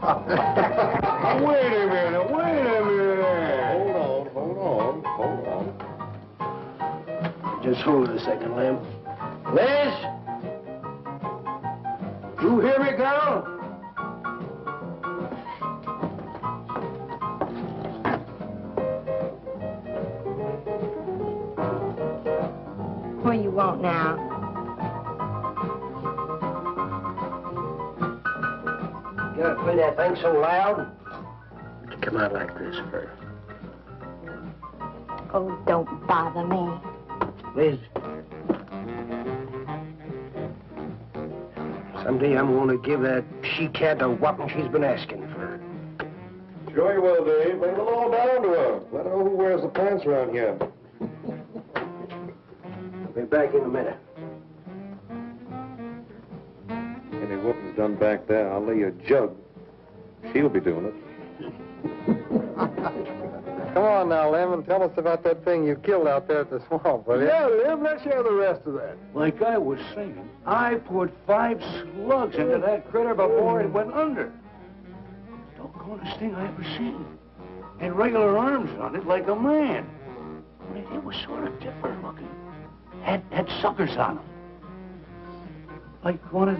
Wait a minute. Hold on. Just hold it a second, Lem. Liz? You hear me, girl? What do you want now? You gotta play that thing so loud. Come out like this first. Oh, don't bother me. Liz. Someday I'm going to give that she-cat a whopping she's been asking for. Sure you will, Dave. Bring the law down to her. Let her know who wears the pants around here. I'll be back in a minute. Any whooping's done back there, I'll lay you a jug. She'll be doing it. Come on now, Lem, and tell us about that thing you killed out there at the swamp, will you? Yeah, Lem, let's hear the rest of that. Like I was saying, I put 5 slugs into that critter before it went under. Doggonest thing I ever seen. Had regular arms on it like a man. But it was sort of different looking. Had suckers on them. Like one of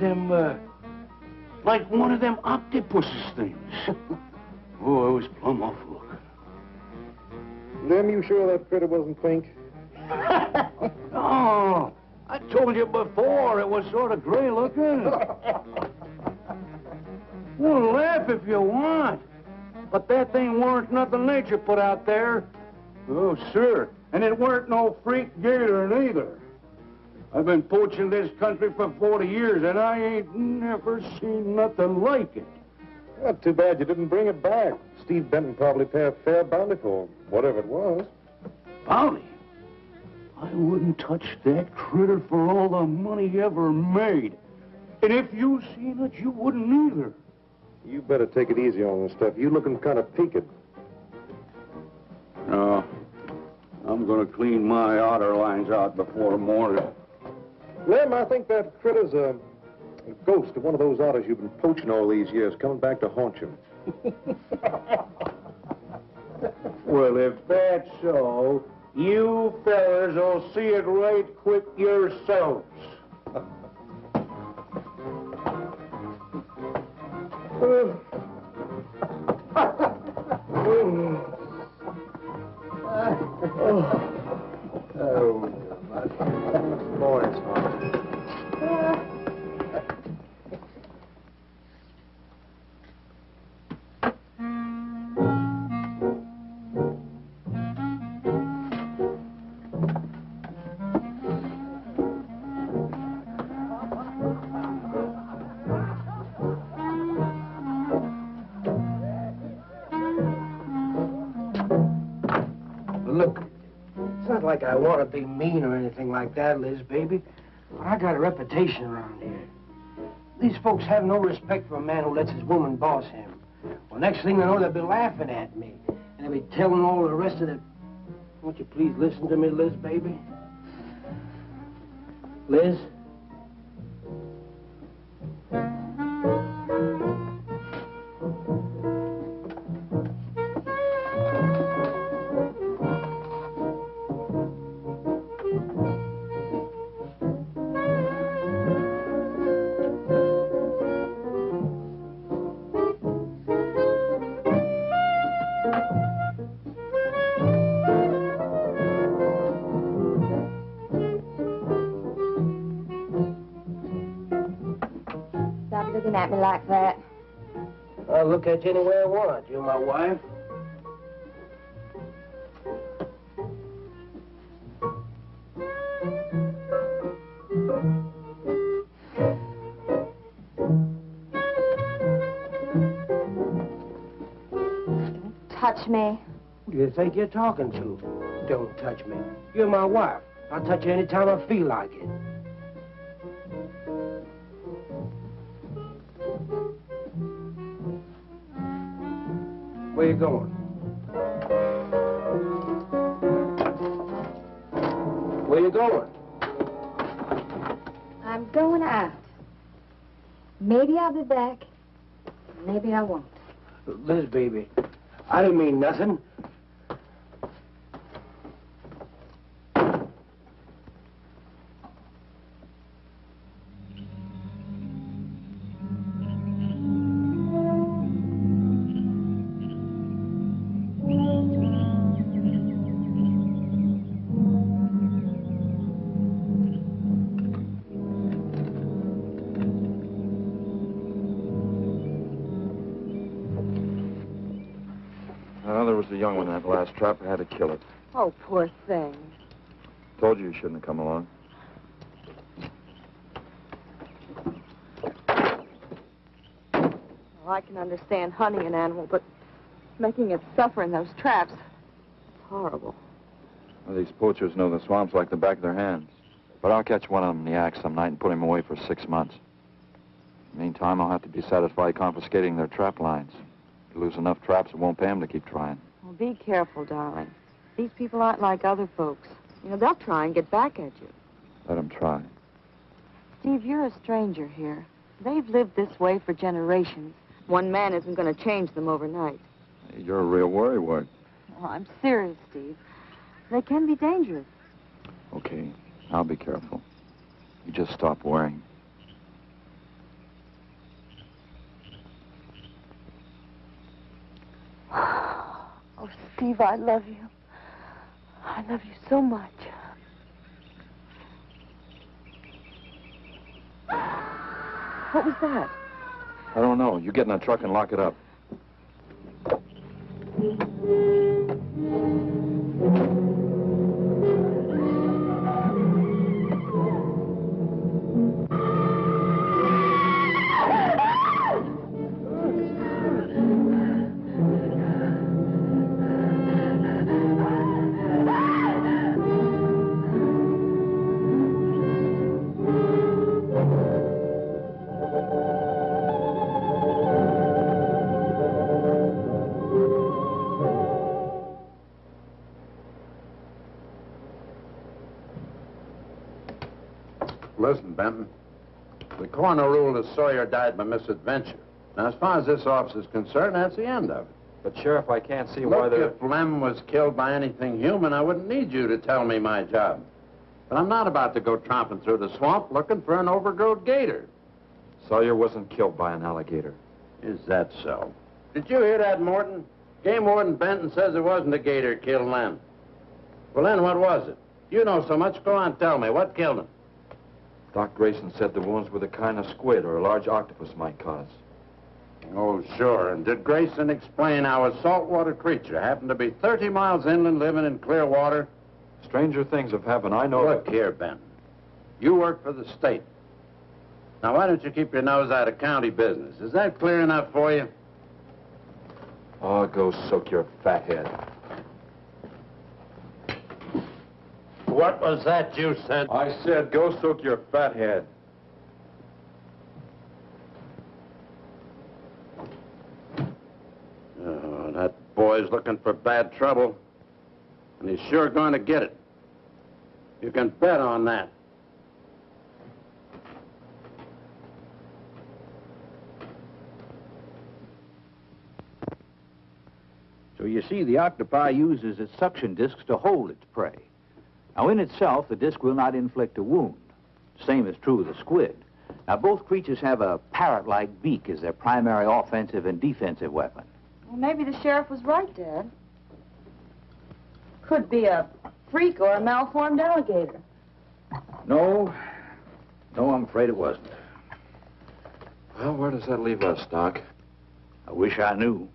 them octopuses things. Oh, it was plumb off looking. Lem, you sure that critter wasn't pink? No, I told you before it was sort of gray looking. Well, laugh if you want. But that thing weren't nothing nature put out there. Oh, sir. And it weren't no freak gator neither. I've been poaching this country for 40 years, and I ain't never seen nothing like it. Not too bad you didn't bring it back. Steve Benton probably pay a fair bounty for whatever it was. Bounty? I wouldn't touch that critter for all the money ever made. And if you seen it, you wouldn't either. You better take it easy on this stuff. You looking kind of peaked. No. I'm gonna clean my otter lines out before morning. Lem, I think that critter's a ghost of one of those otters you've been poaching all these years, coming back to haunt you. Well, if that's so, you fellas will see it right quick yourselves. Look, it's not like I want to be mean or anything like that, Liz, baby. But I got a reputation around here. These folks have no respect for a man who lets his woman boss him. Well, next thing they know, they'll be laughing at me. And they'll be telling all the rest of the... Won't you please listen to me, Liz, baby? Liz? Stop looking at me like that. I'll look at you any way I want. You're my wife. Touch me. Who do you think you're talking to? Don't touch me. You're my wife. I'll touch you anytime I feel like it. Where you going? Where you going? I'm going out. Maybe I'll be back. Maybe I won't. Liz, baby, I didn't mean nothing. Well, there was a young one in that last trap. I had to kill it. Oh, poor thing. Told you you shouldn't have come along. Well, I can understand hunting an animal, but making it suffer in those traps, it's horrible. Well, these poachers know the swamps like the back of their hands. But I'll catch one of them in the act some night and put him away for 6 months. Meantime, I'll have to be satisfied confiscating their trap lines. You lose enough traps, it won't pay them to keep trying. Well, be careful, darling. These people aren't like other folks. You know, they'll try and get back at you. Let them try. Steve, you're a stranger here. They've lived this way for generations. One man isn't going to change them overnight. You're a real worrywart. Well, I'm serious, Steve. They can be dangerous. Okay, I'll be careful. You just stop worrying. Oh, Steve, I love you. I love you so much. What was that? I don't know. You get in that truck and lock it up. Listen, Benton. The coroner ruled that Sawyer died by misadventure. Now, as far as this officer's concerned, that's the end of it. But, Sheriff, I can't see why Look, they're... if Lem was killed by anything human, I wouldn't need you to tell me my job. But I'm not about to go tromping through the swamp looking for an overgrown gator. Sawyer wasn't killed by an alligator. Is that so? Did you hear that, Morton? Game Warden Benton says it wasn't a gator killed Lem. Well, then, what was it? You know so much. Go on, tell me. What killed him? Doc Grayson said the wounds were the kind of squid or a large octopus might cause. Oh, sure. And did Grayson explain how a saltwater creature happened to be 30 miles inland living in clear water? Stranger things have happened. I know... Look here, Ben. You work for the state. Now, why don't you keep your nose out of county business? Is that clear enough for you? Oh, go soak your fat head. What was that you said? I said go soak your fat head. Oh, that boy's looking for bad trouble. And he's sure going to get it. You can bet on that. So you see, the octopi uses its suction discs to hold its prey. Now, in itself, the disc will not inflict a wound. Same is true of the squid. Now, both creatures have a parrot-like beak as their primary offensive and defensive weapon. Well, maybe the sheriff was right, Dad. Could be a freak or a malformed alligator. No, I'm afraid it wasn't. Well, where does that leave us, Doc? I wish I knew.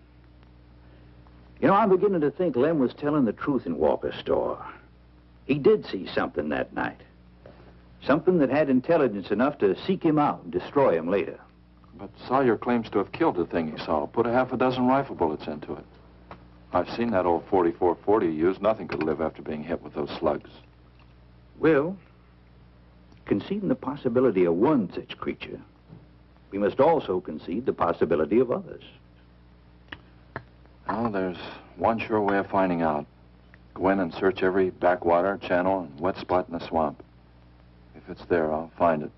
You know, I'm beginning to think Lem was telling the truth in Walker's store. He did see something that night. Something that had intelligence enough to seek him out and destroy him later. But Sawyer claims to have killed the thing he saw. Put a half a dozen rifle bullets into it. I've seen that old 44-40 used. Nothing could live after being hit with those slugs. Well, conceding the possibility of one such creature, we must also concede the possibility of others. Well, there's one sure way of finding out. Go in and search every backwater, channel, and wet spot in the swamp. If it's there, I'll find it.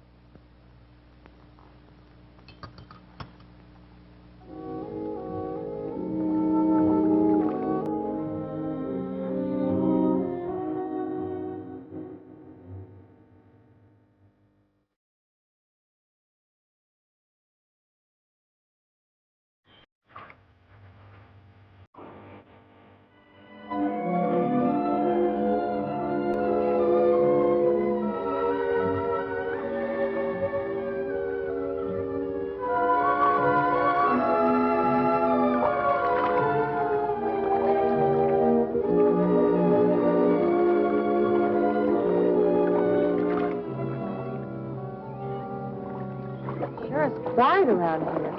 quiet around here.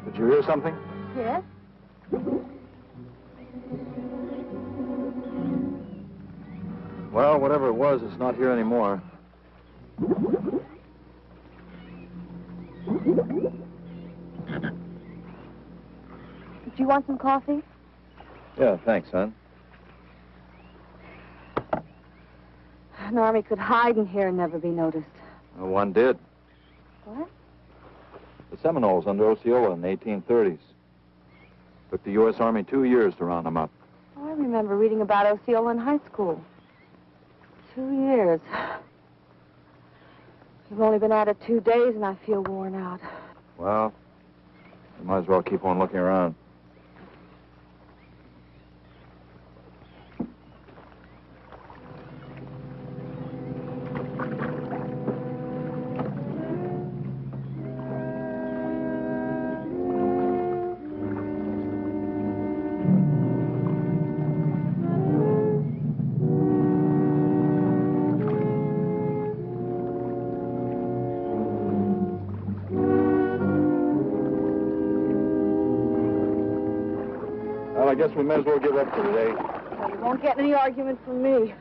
Did you hear something? Yes? Well, whatever it was, it's not here anymore. Do you want some coffee? Yeah, thanks, son. An army could hide in here and never be noticed. Well, one did. What? The Seminoles under Osceola in the 1830s. Took the U.S. Army 2 years to round them up. Oh, I remember reading about Osceola in high school. 2 years. You've only been at it 2 days, and I feel worn out. Well, you might as well keep on looking around. Well, I guess we may as well give up for today. Well, you won't get any argument from me.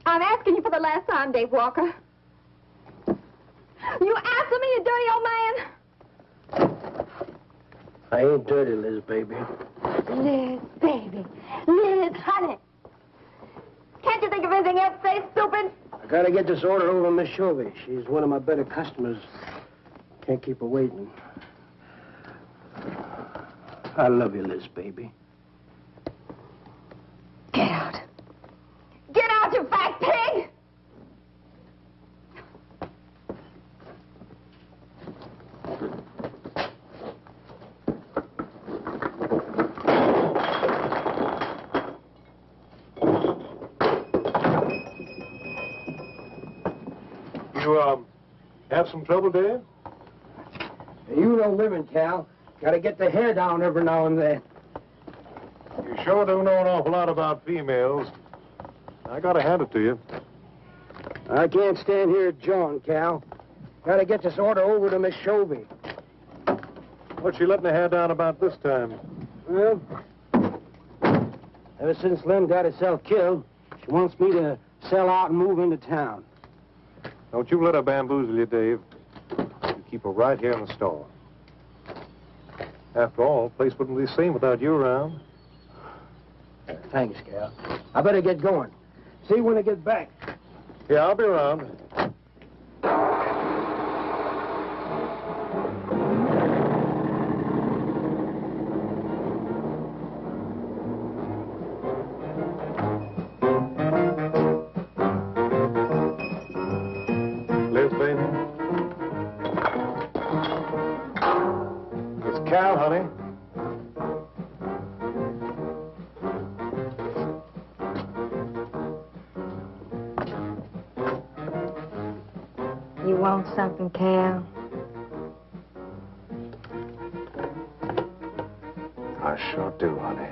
I'm asking you for the last time, Dave Walker. You answer me, you dirty old man. I ain't dirty, Liz, baby. Liz, baby. Liz, honey. Can't you think of anything else to say, stupid? I gotta get this order over to Miss Shovey. She's one of my better customers. Can't keep her waiting. I love you, Liz, baby. Get out. Get out, you fat pig! You, have some trouble, Dave? You know women, Cal. Gotta get the hair down every now and then. You sure do know an awful lot about females. I gotta hand it to you. I can't stand here jawing, Cal. Gotta get this order over to Miss Shovey. What's she letting the hair down about this time? Well, ever since Lem got herself killed, she wants me to sell out and move into town. Don't you let her bamboozle you, Dave. You keep her right here in the store. After all, the place wouldn't be the same without you around. Thanks, Cal. I better get going. See you when I get back. Yeah, I'll be around. Liz, baby. It's Cal, honey. You want something, Cal? I sure do, honey.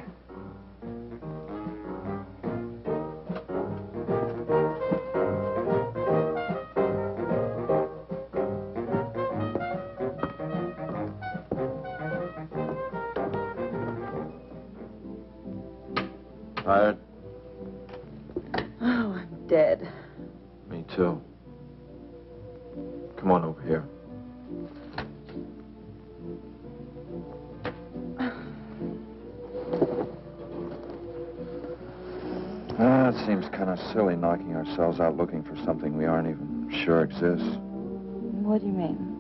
Tired? Oh, I'm dead. Me too. Come on over here. It seems kind of silly knocking ourselves out looking for something we aren't even sure exists. What do you mean?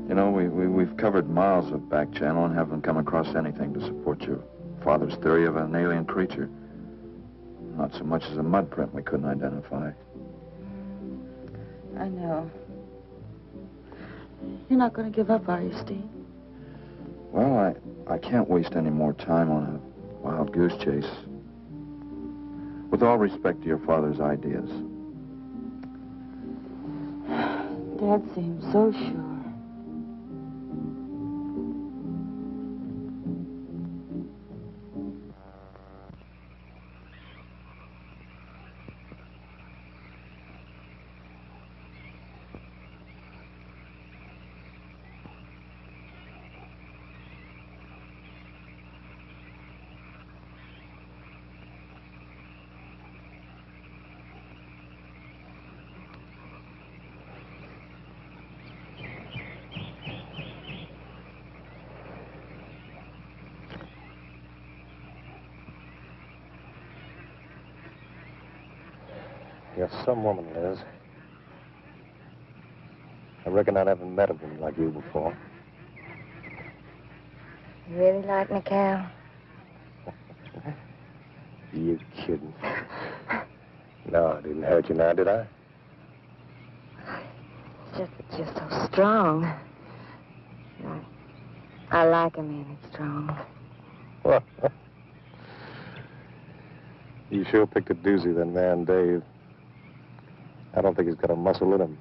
You know, we've covered miles of back channel and haven't come across anything to support your father's theory of an alien creature. Not so much as a mud print we couldn't identify. I know. You're not going to give up, are you, Steve? Well, I can't waste any more time on a wild goose chase. With all respect to your father's ideas. Dad seems so sure. You're some woman, Liz. I reckon I never met a woman like you before. You really like me, Cal? You kidding. No, I didn't hurt you now, did I? It's just that you're so strong. I like a man that's strong. Well, you sure picked a doozy, that man, Dave. I don't think he's got a muscle in him.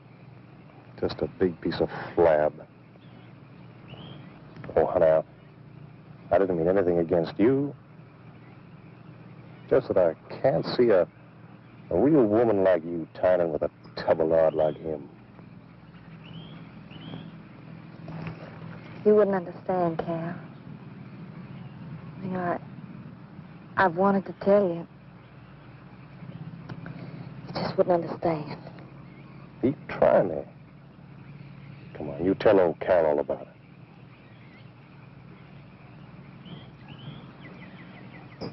Just a big piece of flab. Oh, honey, I didn't mean anything against you. Just that I can't see a real woman like you tying in with a tubbalard like him. You wouldn't understand, Cal. You know, I've wanted to tell you. You just wouldn't understand. Keep trying me. Come on, you tell old Cal all about it.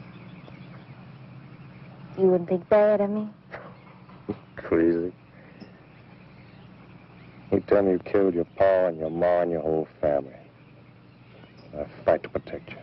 You wouldn't think bad of me? Crazy. You tell me you killed your pa and your ma and your whole family. I fight to protect you.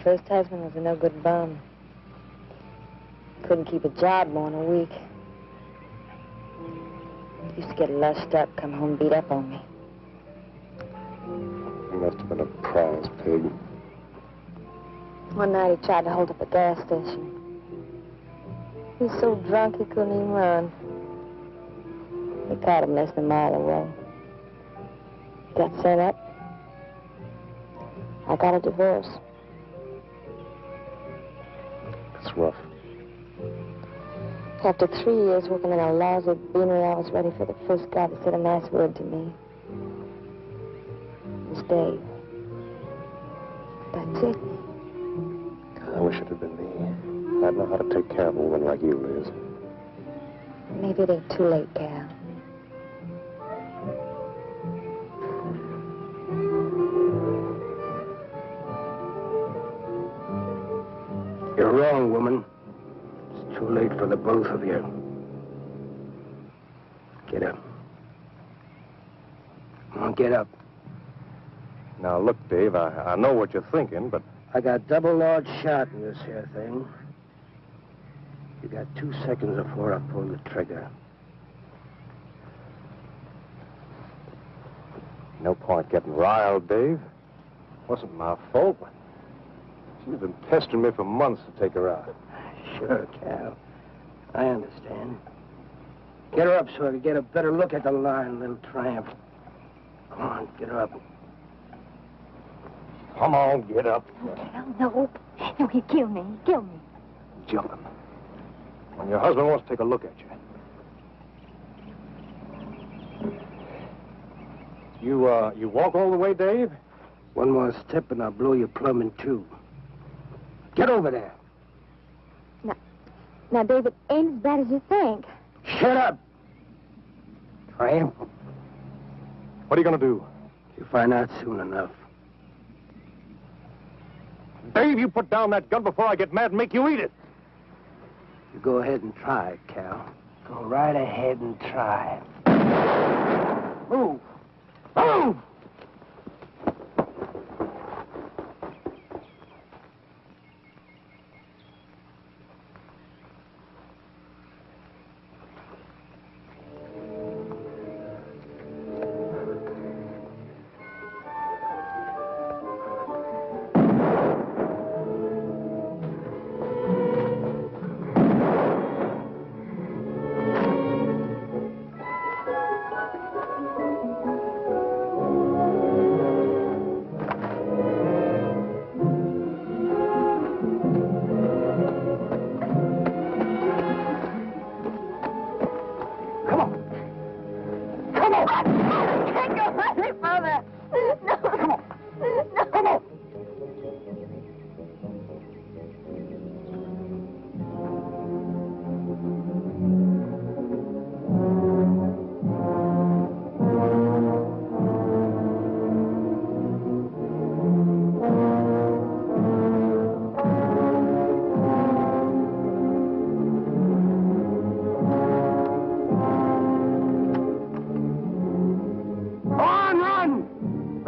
First husband was a no-good bum. Couldn't keep a job more than a week. Used to get lushed up, come home beat up on me. You must have been a prize pig. One night he tried to hold up a gas station. He was so drunk he couldn't even run. They caught him less than a mile away. Got sent up. I got a divorce. It's rough. After 3 years working in a lousy beanery, I was ready for the first guy that said a nice word to me. It was Dave. That's it. I wish it had been me. I'd know how to take care of a woman like you, Liz. Maybe it ain't too late, Cal. You're wrong, woman. It's too late for the both of you. Get up. Come on, get up. Now, look, Dave, I know what you're thinking, but... I got double large shot in this here thing. You got 2 seconds before I pull the trigger. No point getting riled, Dave. Wasn't my fault. She's been pestering me for months to take her out. Sure, Cal. I understand. Get her up so I can get a better look at the line, little tramp. Come on, get her up. Come on, get up. No. No, he'd kill me. He'd kill me. Jumping. When your husband wants to take a look at you. You walk all the way, Dave? One more step and I'll blow your plumb in two. Get over there. Now, David, ain't as bad as you think. Shut up. Tramp. What are you going to do? You'll find out soon enough. Dave, you put down that gun before I get mad and make you eat it. You go ahead and try it, Cal. Go right ahead and try it. Move. Move!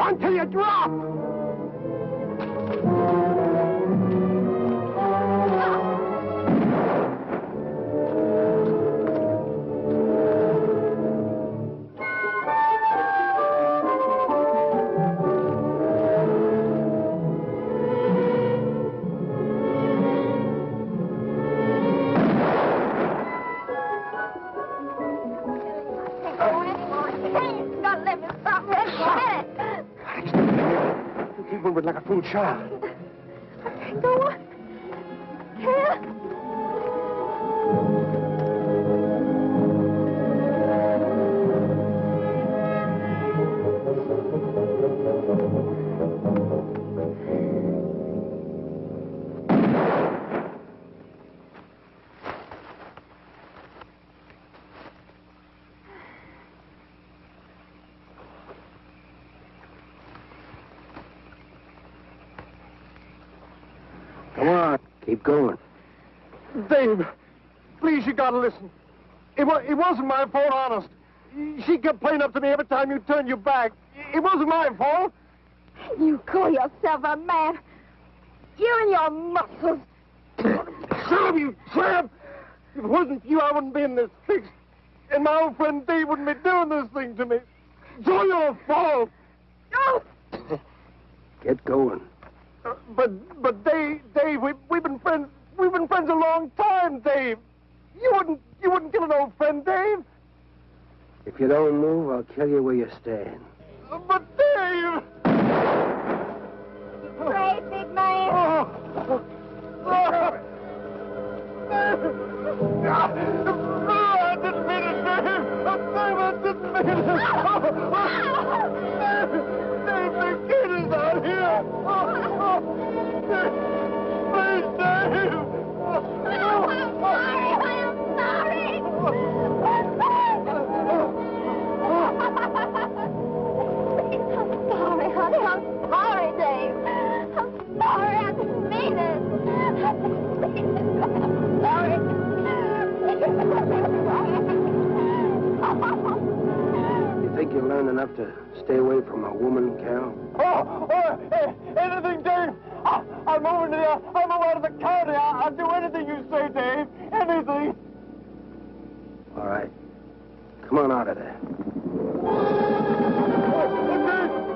Until you drop! Like a fool child. Go on. Cal. Come on, keep going. Dave, please, you gotta listen. It wasn't my fault, honest. She kept playing up to me every time you turned your back. It wasn't my fault. You call yourself a man. You and your muscles. Son of you, tramp! If it wasn't for you, I wouldn't be in this fix. And my old friend Dave wouldn't be doing this thing to me. It's all your fault. No! Get going. But Dave, we've been friends. We've been friends a long time, Dave. You wouldn't kill an old friend, Dave. If you don't move, I'll kill you where you stand. But Dave! Brave, big man. I didn't mean it, Dave. I didn't mean it. Dave, the kid is out here. Please, Dave. I'm sorry. I'm sorry, honey. I'm sorry, Dave. I'm sorry. I didn't mean it. I'm sorry. You think think you'll learn enough to stay away from a woman, Cal? Hey, anything, Dave. I'm moving out of the county. I'll do anything you say, Dave. Anything. All right. Come on out of there.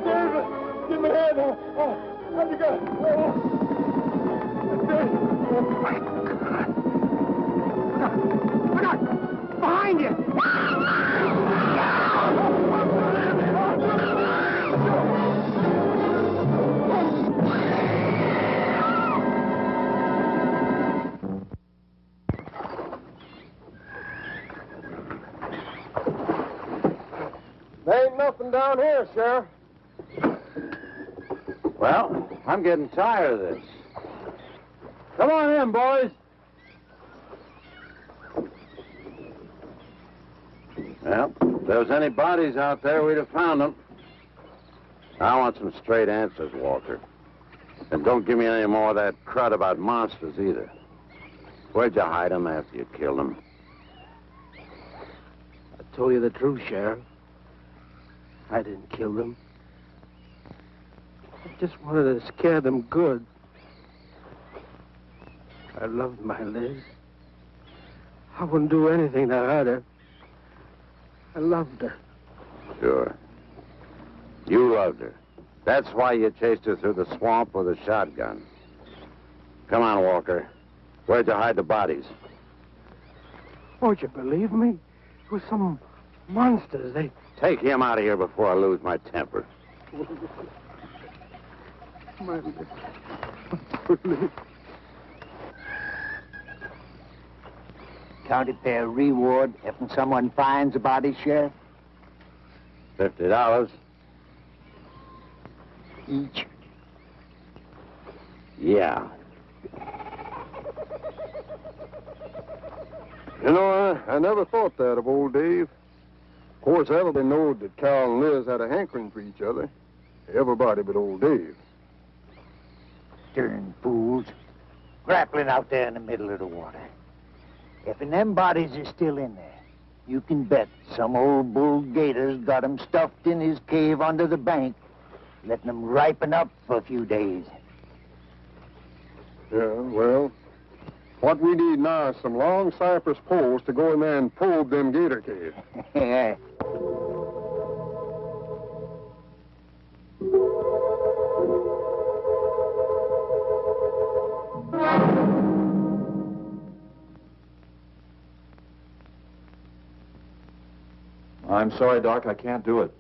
Dave, give me a hand. How'd you go? My God. Look out! Behind you! There ain't nothing down here, Sheriff. Well, I'm getting tired of this. Come on in, boys. Well, if there was any bodies out there, we'd have found them. I want some straight answers, Walker. And don't give me any more of that crud about monsters, either. Where'd you hide them after you killed them? I told you the truth, Sheriff. I didn't kill them. I just wanted to scare them good. I loved my Liz. I wouldn't do anything to hurt her. I loved her. Sure. You loved her. That's why you chased her through the swamp with a shotgun. Come on, Walker. Where'd you hide the bodies? Won't you believe me? It was some monsters. They... Take him out of here before I lose my temper. My Liz. County fair reward if someone finds a body, Sheriff? $50. Each. Yeah. You know, I never thought that of old Dave. Of course, everybody knowed that Cal and Liz had a hankering for each other. Everybody but old Dave. Darn fools. Grappling out there in the middle of the water. If them bodies are still in there, you can bet some old bull gator's got 'em stuffed in his cave under the bank, letting 'em ripen up for a few days. Yeah, well, what we need now is some long cypress poles to go in there and probe them gator caves. Yeah. I'm sorry, Doc, I can't do it.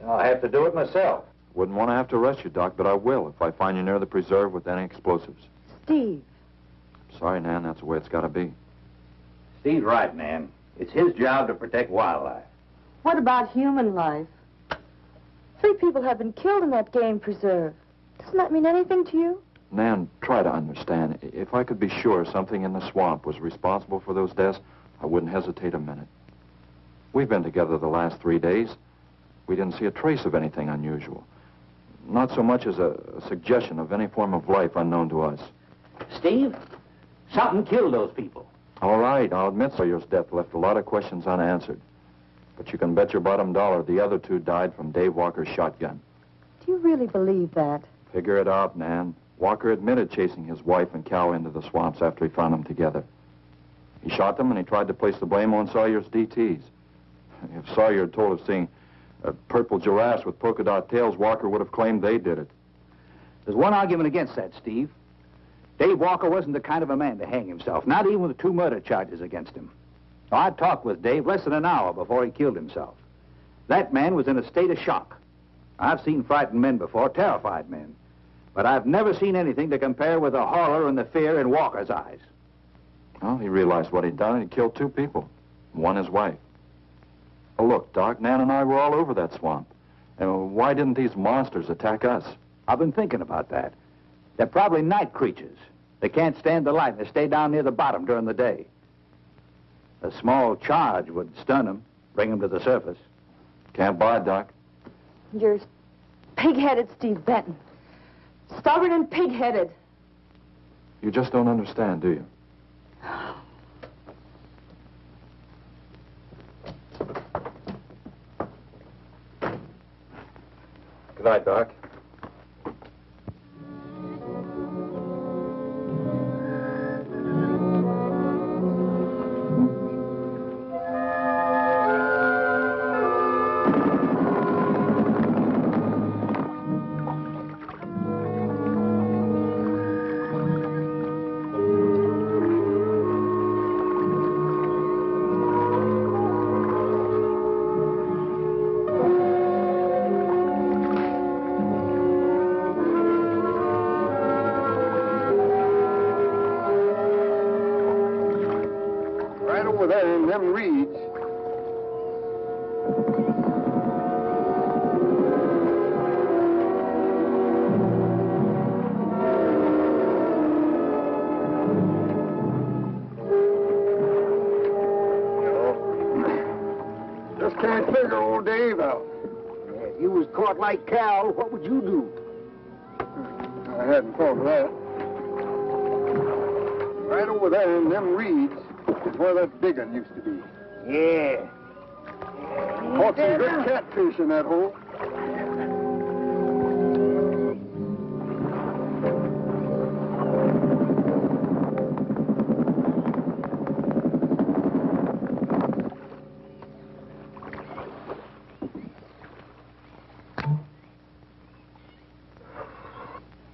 I'll have to do it myself. Wouldn't want to have to arrest you, Doc, but I will if I find you near the preserve with any explosives. Steve. Sorry, Nan, that's the way it's got to be. Steve's right, Nan. It's his job to protect wildlife. What about human life? 3 people have been killed in that game preserve. Doesn't that mean anything to you? Nan, try to understand. If I could be sure something in the swamp was responsible for those deaths, I wouldn't hesitate a minute. We've been together the last 3 days. We didn't see a trace of anything unusual. Not so much as a suggestion of any form of life unknown to us. Steve, something killed those people. All right, I'll admit Sawyer's death left a lot of questions unanswered. But you can bet your bottom dollar the other 2 died from Dave Walker's shotgun. Do you really believe that? Figure it out, Nan. Walker admitted chasing his wife and cow into the swamps after he found them together. He shot them and he tried to place the blame on Sawyer's DTs. If Sawyer had told of seeing purple giraffes with polka dot tails, Walker would have claimed they did it. There's one argument against that, Steve. Dave Walker wasn't the kind of a man to hang himself, not even with 2 murder charges against him. I talked with Dave less than an hour before he killed himself. That man was in a state of shock. I've seen frightened men before, terrified men. But I've never seen anything to compare with the horror and the fear in Walker's eyes. Well, he realized what he'd done and he killed 2 people. One his wife. Oh, look, Doc, Nan and I were all over that swamp. And why didn't these monsters attack us? I've been thinking about that. They're probably night creatures. They can't stand the light and they stay down near the bottom during the day. A small charge would stun them, bring them to the surface. Can't buy it, Doc. You're pig-headed, Steve Benton. Stubborn and pig-headed. You just don't understand, do you? Good night, Doc. Over there in them reeds. Just can't figure old Dave out. If you was caught like Cal, what would you do? I hadn't thought of that. Right over there in them reeds is where that big one used to be. Yeah. Caught some good catfish in that hole.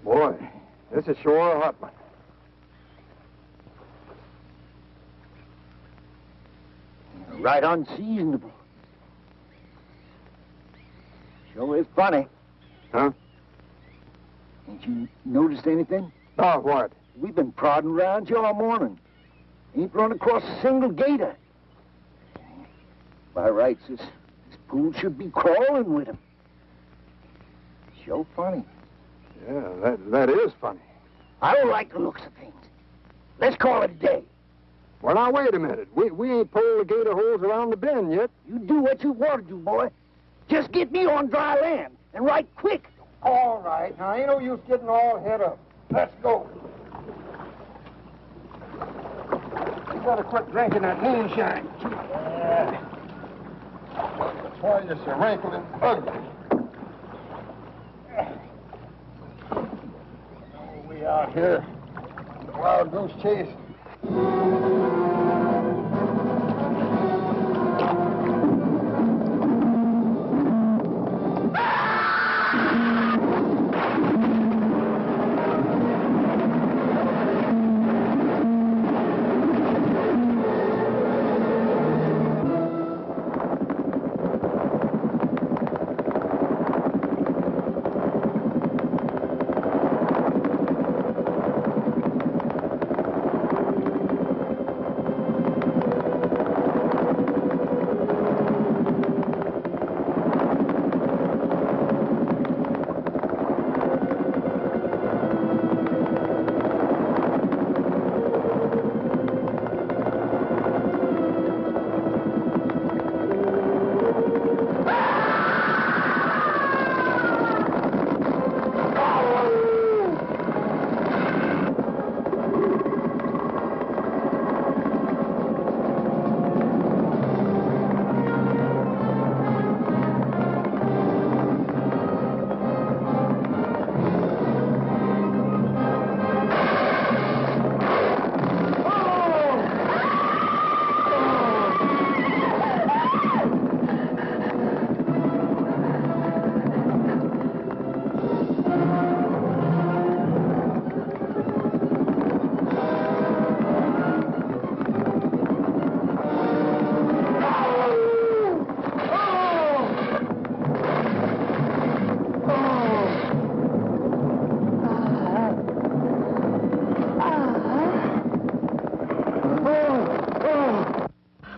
Boy, this is sure a hot one. Right unseasonable. Sure is funny. Huh? Ain't you noticed anything? Oh, what? We've been prodding around here all morning. Ain't run across a single gator. By rights, this pool should be crawling with him. Sure funny. Yeah, that is funny. I don't like the looks of things. Let's call it a day. Well, now, wait a minute. We ain't pulled the gator holes around the bend yet. You do what you want to do, boy. Just get me on dry land, and right quick. All right. Now, ain't no use getting all head up. Let's go. You better quit drinking that moonshine. That's why you're so wrinkled and ugly. We out here. Wild goose chase.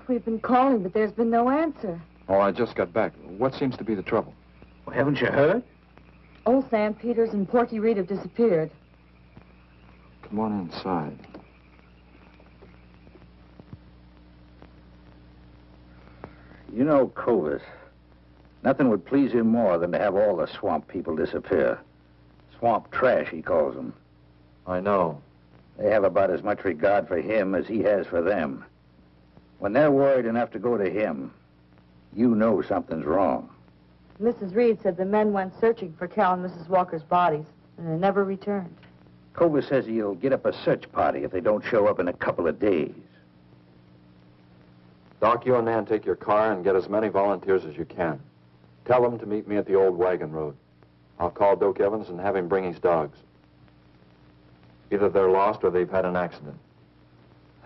We've been calling, but there's been no answer. Oh, I just got back. What seems to be the trouble? Well, haven't you heard? Old Sam Peters and Porky Reed have disappeared. Come on inside. You know, Clovis, nothing would please him more than to have all the swamp people disappear. Swamp trash, he calls them. I know. They have about as much regard for him as he has for them. When they're worried enough to go to him, you know something's wrong. Mrs. Reed said the men went searching for Cal and Mrs. Walker's bodies, and they never returned. Cobra says he'll get up a search party if they don't show up in a couple of days. Doc, you and Nan take your car and get as many volunteers as you can. Tell them to meet me at the old wagon road. I'll call Doak Evans and have him bring his dogs. Either they're lost or they've had an accident.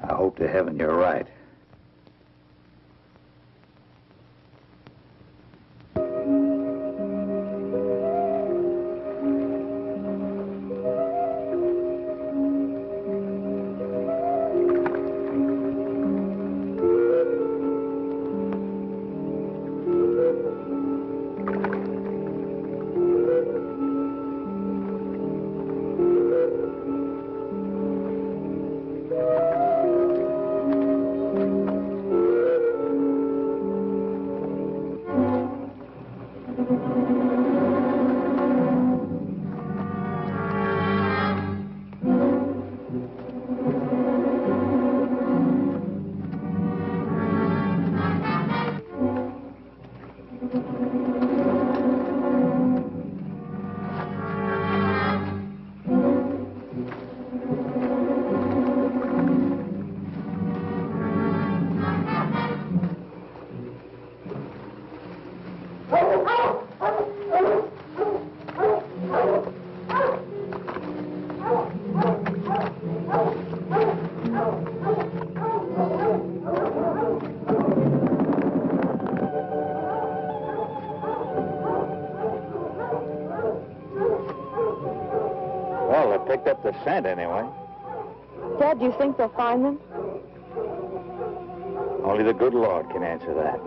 I hope to heaven you're right. Well, they picked up the scent anyway. Dad, do you think they'll find them? Only the good Lord can answer that.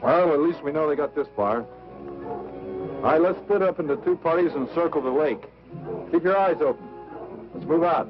Well, at least we know they got this far. All right, let's split up into two parties and circle the lake. Keep your eyes open. Let's move out.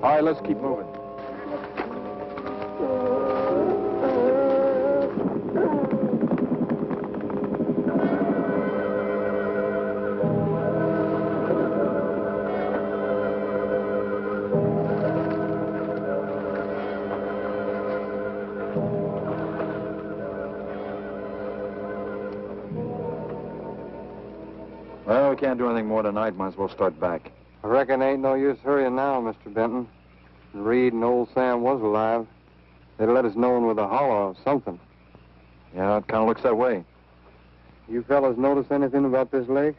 All right, let's keep moving. Well, we can't do anything more tonight. Might as well start back. I reckon ain't no use hurrying now, Mr. Benton. Reed and old Sam was alive. They'd let us know with a holler or something. Yeah, it kind of looks that way. You fellas notice anything about this lake?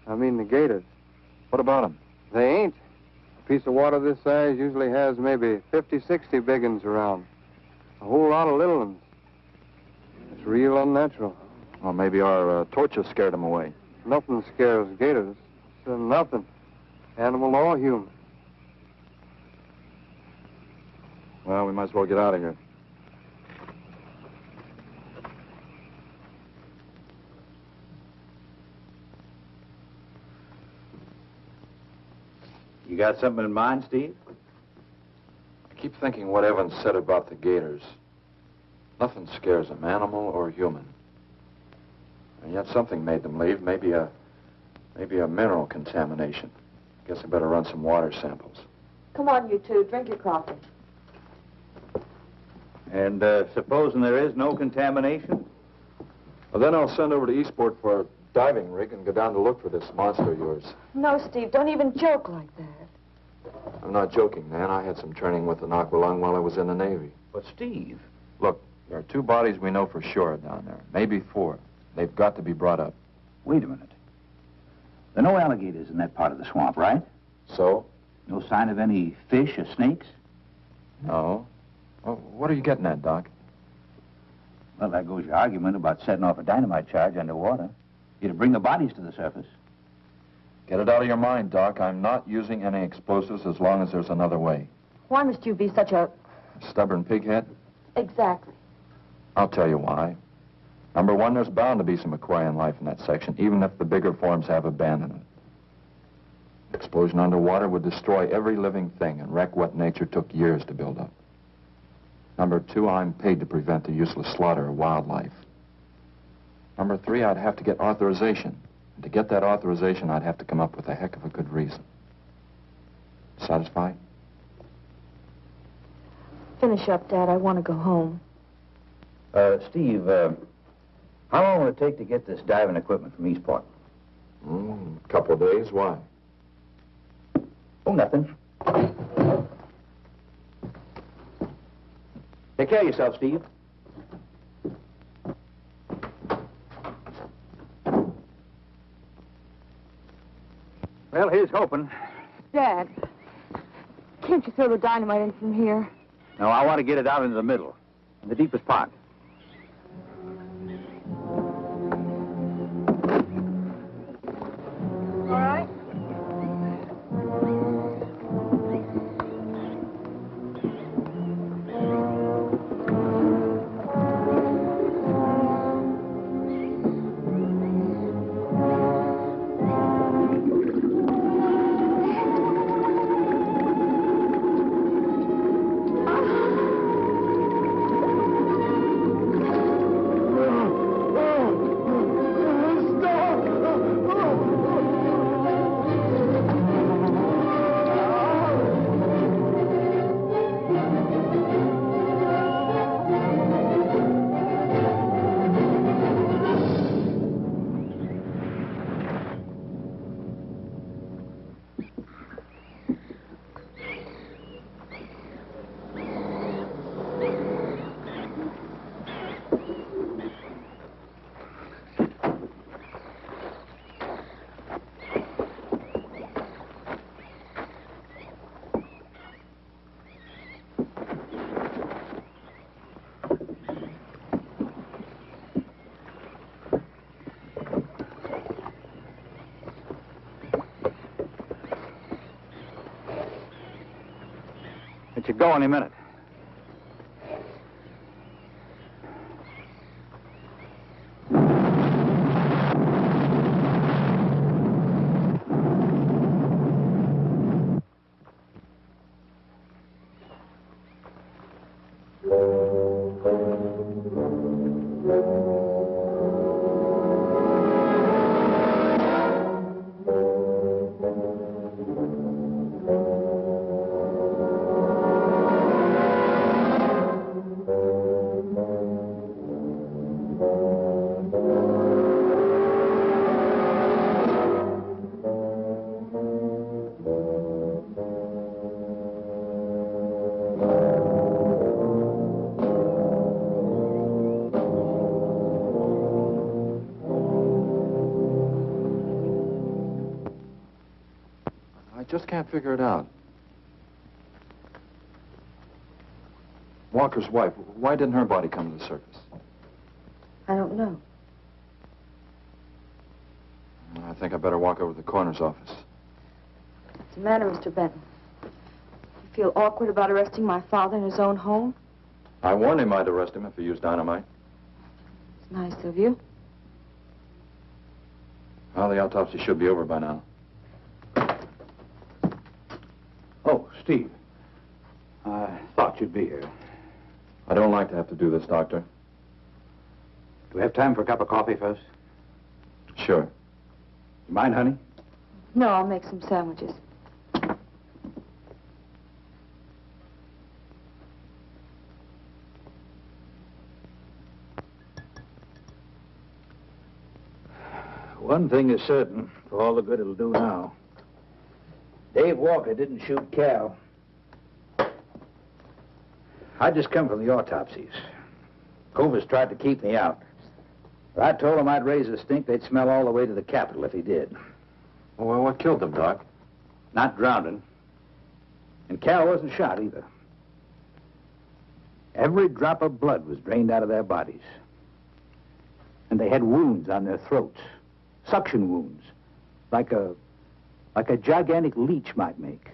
I mean the gators. What about them? They ain't. A piece of water this size usually has maybe 50, 60 big uns around. A whole lot of little ones. It's real unnatural. Well, maybe our torches scared them away. Nothing scares gators. Nothing. Animal or human. Well, we might as well get out of here. You got something in mind, Steve? I keep thinking what Evans said about the gators. Nothing scares them, animal or human. And yet something made them leave. Maybe a mineral contamination. Guess I better run some water samples. Come on, you two. Drink your coffee. And supposing there is no contamination? Well, then I'll send over to Eastport for a diving rig and go down to look for this monster of yours. No, Steve, don't even joke like that. I'm not joking, Nan. I had some training with an aqualung while I was in the Navy. But, Steve... Look, there are 2 bodies we know for sure down there. Maybe 4. They've got to be brought up. Wait a minute. There are no alligators in that part of the swamp, right? So? No sign of any fish or snakes? No. Well, what are you getting at, Doc? Well, there goes your argument about setting off a dynamite charge underwater. You'd bring the bodies to the surface. Get it out of your mind, Doc. I'm not using any explosives as long as there's another way. Why must you be such a... Stubborn pighead? Exactly. I'll tell you why. Number 1, there's bound to be some aquarian life in that section, even if the bigger forms have abandoned it. Explosion underwater would destroy every living thing and wreck what nature took years to build up. Number 2, I'm paid to prevent the useless slaughter of wildlife. Number 3, I'd have to get authorization. And to get that authorization, I'd have to come up with a heck of a good reason. Satisfied? Finish up, Dad. I want to go home. Steve, how long will it take to get this diving equipment from Eastport? A couple of days. Why? Oh, nothing. Take care of yourself, Steve. Well, here's hoping. Dad, can't you throw the dynamite in from here? No, I want to get it out into the middle, in the deepest part. All right. It should go any minute. Just can't figure it out. Walker's wife, why didn't her body come to the surface? I don't know. I think I better walk over to the coroner's office. What's the matter, Mr. Benton? You feel awkward about arresting my father in his own home? I warned him I'd arrest him if he used dynamite. It's nice of you. Well, the autopsy should be over by now. Steve, I thought you'd be here. I don't like to have to do this, Doctor. Do we have time for a cup of coffee first? Sure. You mind, honey? No, I'll make some sandwiches. One thing is certain, for all the good it'll do now. Dave Walker didn't shoot Cal. I just come from the autopsies. Covers tried to keep me out. But I told him I'd raise a stink they'd smell all the way to the Capitol if he did. Well, what killed them, Doc? Not drowning. And Cal wasn't shot either. Every drop of blood was drained out of their bodies. And they had wounds on their throats. Suction wounds. Like a gigantic leech might make.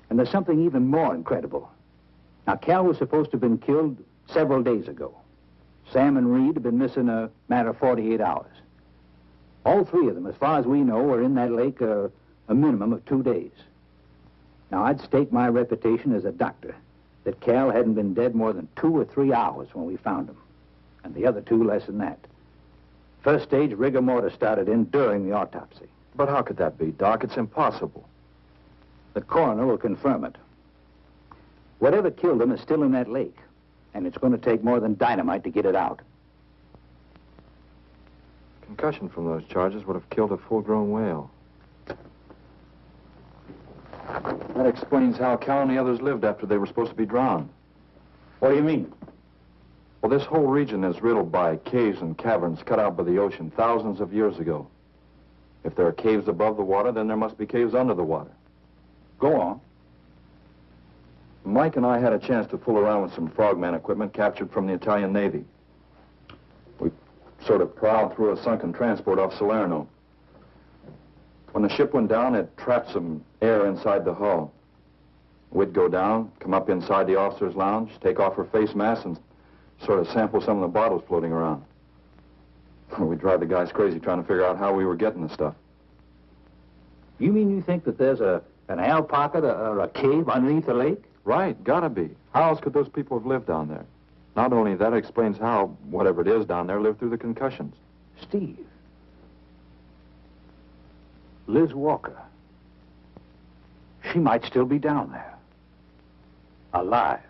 And there's something even more incredible. Now, Cal was supposed to have been killed several days ago. Sam and Reed have been missing a matter of 48 hours. All three of them, as far as we know, were in that lake a minimum of 2 days. Now, I'd stake my reputation as a doctor that Cal hadn't been dead more than 2 or 3 hours when we found him. And the other two less than that. First stage rigor mortis started in during the autopsy. But how could that be, Doc? It's impossible. The coroner will confirm it. Whatever killed him is still in that lake. And it's going to take more than dynamite to get it out. Concussion from those charges would have killed a full-grown whale. That explains how Cal and the others lived after they were supposed to be drowned. What do you mean? Well, this whole region is riddled by caves and caverns cut out by the ocean thousands of years ago. If there are caves above the water, then there must be caves under the water. Go on. Mike and I had a chance to fool around with some frogman equipment captured from the Italian Navy. We sort of prowled through a sunken transport off Salerno. When the ship went down, it trapped some air inside the hull. We'd go down, come up inside the officer's lounge, take off her face mask, and sort of sample some of the bottles floating around. We'd drive the guys crazy trying to figure out how we were getting the stuff. You mean you think that there's an ale pocket or a cave underneath the lake? Right, gotta be. How else could those people have lived down there? Not only that, it explains how, whatever it is down there, lived through the concussions. Steve. Liz Walker. She might still be down there. Alive.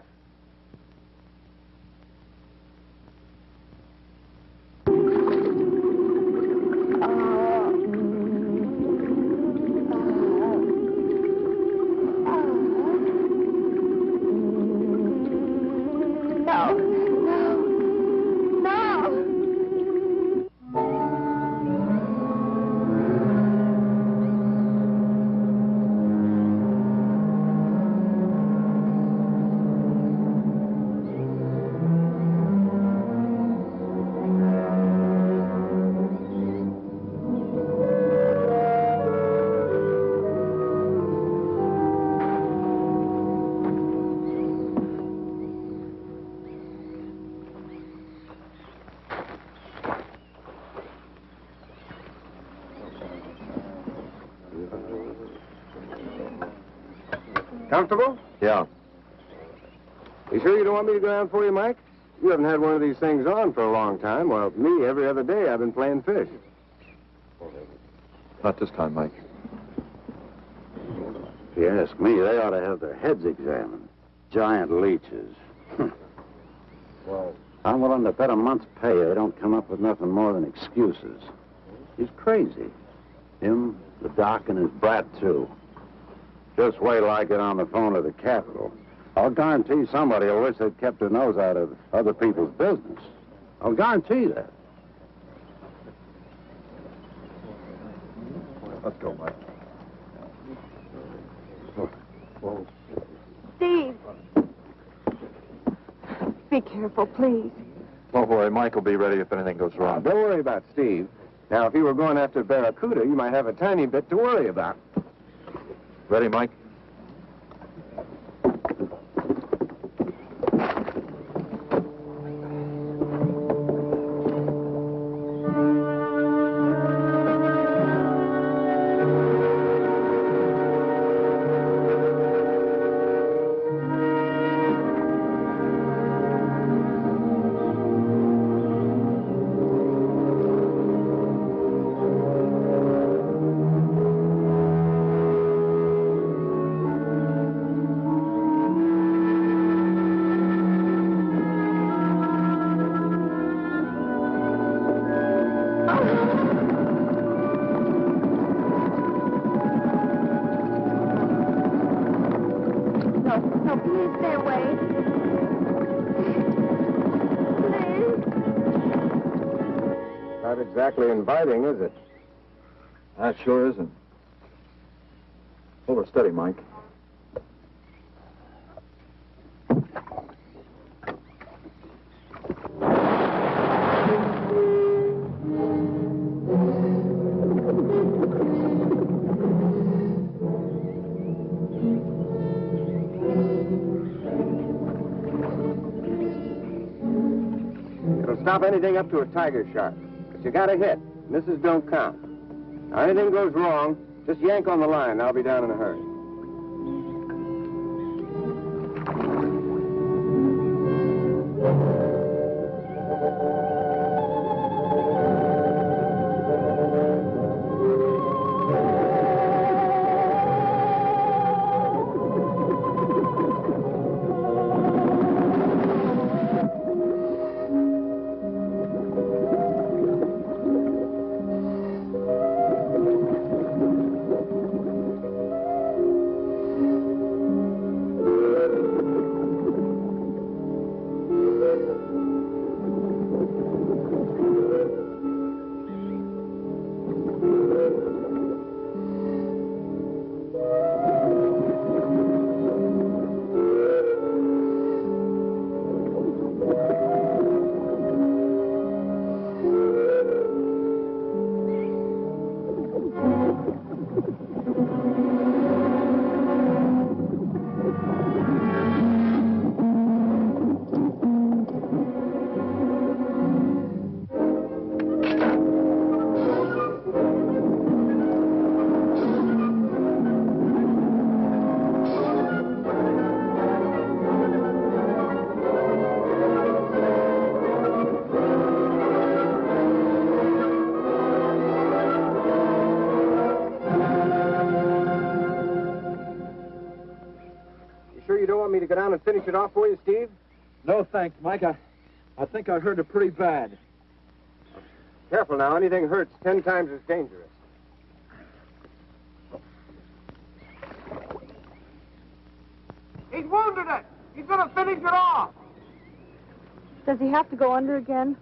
Comfortable? Yeah. You sure you don't want me to go down for you, Mike? You haven't had one of these things on for a long time. Well, me, every other day I've been playing fish. Not this time, Mike. If you ask me, they ought to have their heads examined. Giant leeches. Well, I'm willing to bet a month's pay they don't come up with nothing more than excuses. He's crazy. Him, the doc, and his brat, too. Just wait till I get on the phone to the Capitol. I'll guarantee somebody will wish they'd kept their nose out of other people's business. I'll guarantee that. Let's go, Mike. Whoa. Steve! Be careful, please. Don't worry, Mike will be ready if anything goes wrong. Don't worry about Steve. Now, if you were going after Barracuda, you might have a tiny bit to worry about. Ready, Mike? Not exactly inviting, is it? That sure isn't. Hold her steady, Mike. It'll stop anything up to a tiger shark. But you got a hit. Misses don't count. Now, anything goes wrong, just yank on the line, and I'll be down in a hurry. To go down and finish it off for you, Steve? No, thanks, Mike. I think I hurt it pretty bad. Careful now. Anything hurts 10 times as dangerous. He's wounded it. He's going to finish it off. Does he have to go under again?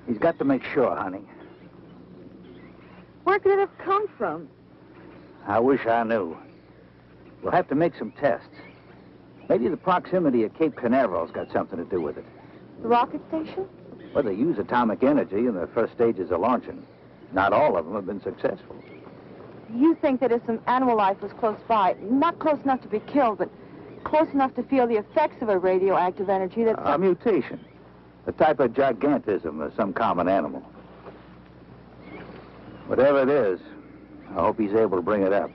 He's got to make sure, honey. Where could it have come from? I wish I knew. We'll have to make some tests. Maybe the proximity of Cape Canaveral's got something to do with it. The rocket station? Well, they use atomic energy in the first stages of launching. Not all of them have been successful. You think that if some animal life was close by, not close enough to be killed, but close enough to feel the effects of a radioactive energy that... A mutation. A type of gigantism of some common animal. Whatever it is, I hope he's able to bring it up.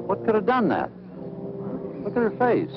What could have done that? Look at her face.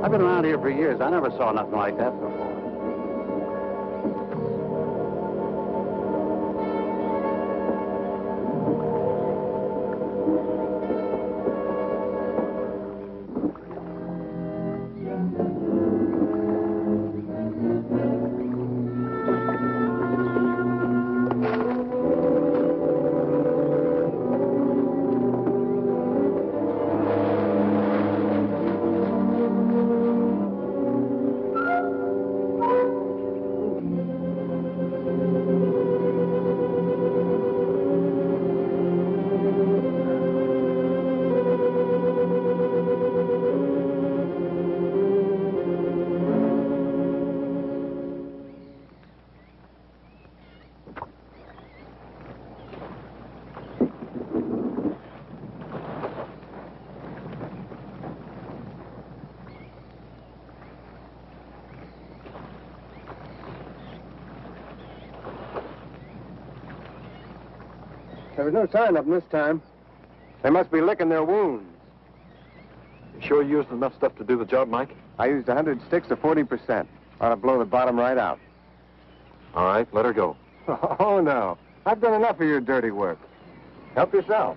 I've been around here for years. I never saw nothing like that before. There was no sign of them this time. They must be licking their wounds. You sure you used enough stuff to do the job, Mike? I used 100 sticks of 40%. Ought to blow the bottom right out. All right, let her go. Oh, no. I've done enough of your dirty work. Help yourself.